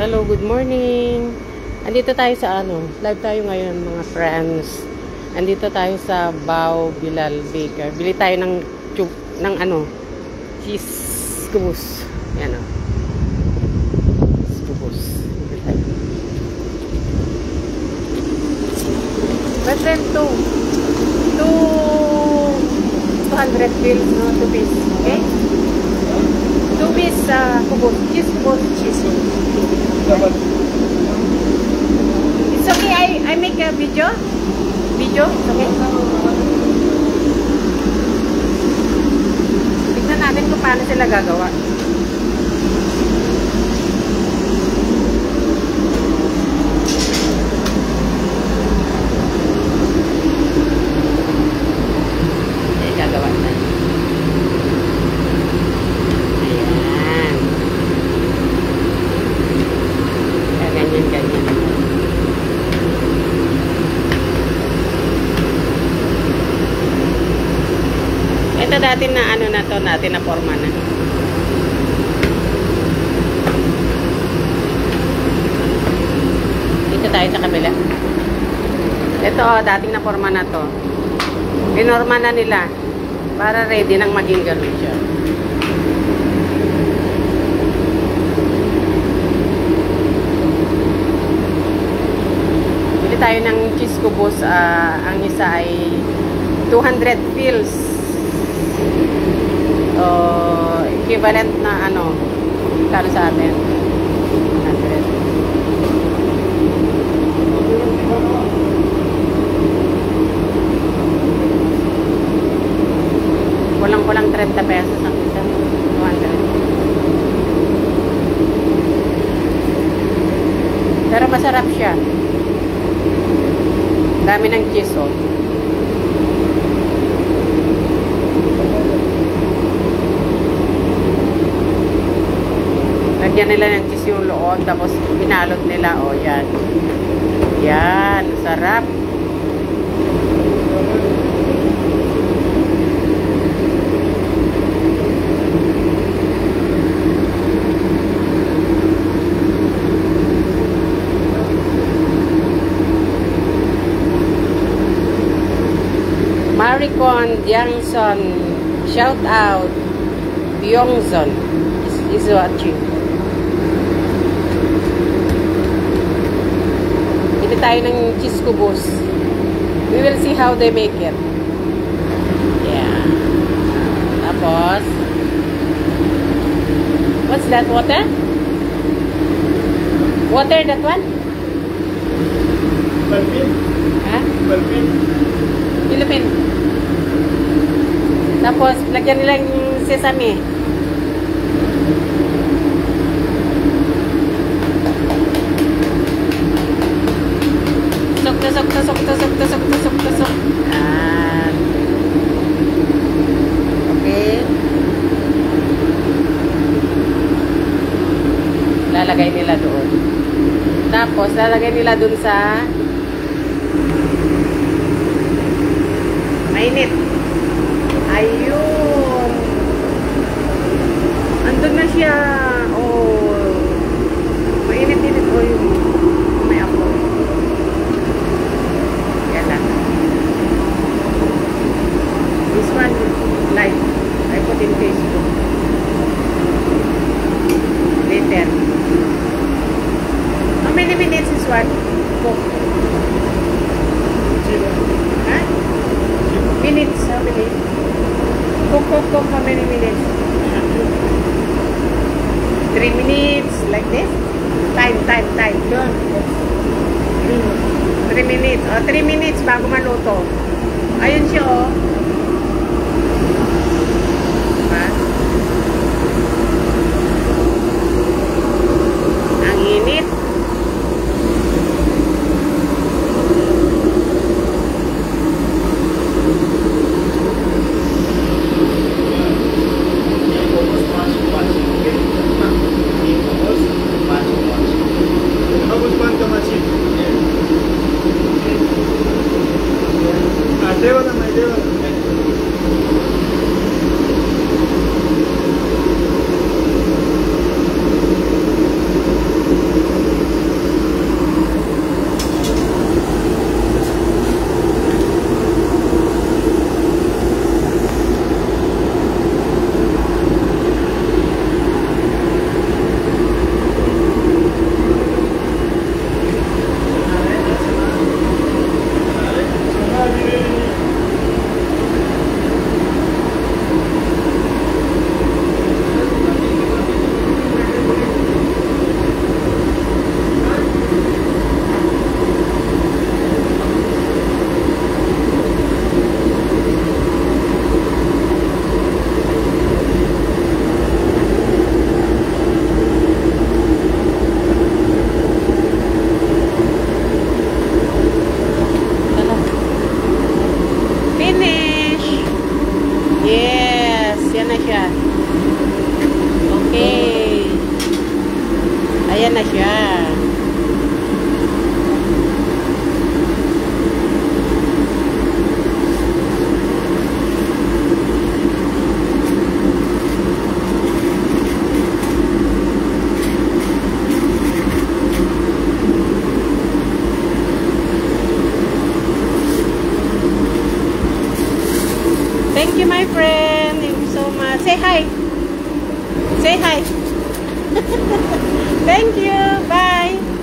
Hello, good morning. Andito tayo sa live tayo ngayon mga friends. Andito tayo sa Bao Bilal Baker. Bili tayo ng cheese kubus. Yan o. Cheese kubus. Bili tayo. My friend, 200 bills, no? 2 piece. Okay? 2 piece kubus. Cheese kubus. Cheese kubus. It's okay, I make a video. Video, okay? Tignan natin kung paano sila gagawa. Okay, gagawa na. Ganyan. Ito dati na natin na forma na. Dito tayo sa kabila. Ito dating na forma na to. Pinorma na nila para ready nang maging ganun siya. Tayo ng cheese kubos, ang isa ay 200 pills, equivalent na kano sa atin 100, kulang 30 pesos ang isa, 200, pero masarap siya. Dami ng cheese, oh. Lagyan nila ng cheese yung loob, tapos pinalot nila, oh, yan. Yan, sarap. Maricon Jiangson, shout out Byongson is watching. Ito tayo ng cheese kubos. We will see how they make it. Yeah. Tapos, what's that, water? Water, that one? Balpin. Ha? Balpin. Philippine. Tapos, lagyan nila yung sesame. Tusok. Okay. Lalagay nila doon. Tapos, lalagay nila doon sa mainit. Ayun. Andun na siya. Oh. Mainit-init. Oh, yung may apoy. Yan lang. This one, light. I put in Facebook. Later. How many minutes is one? Cook. Huh? Minutes, how many? Cook, how many minutes? 3 minutes, like this? Time. 3 minutes. Oh, 3 minutes bago maluto. Ayun siya, oh. Diba? Ang init. Llévala. na siya. Thank you, my friend. Thank you so much. Say hi. Say hi. Thank you. Bye.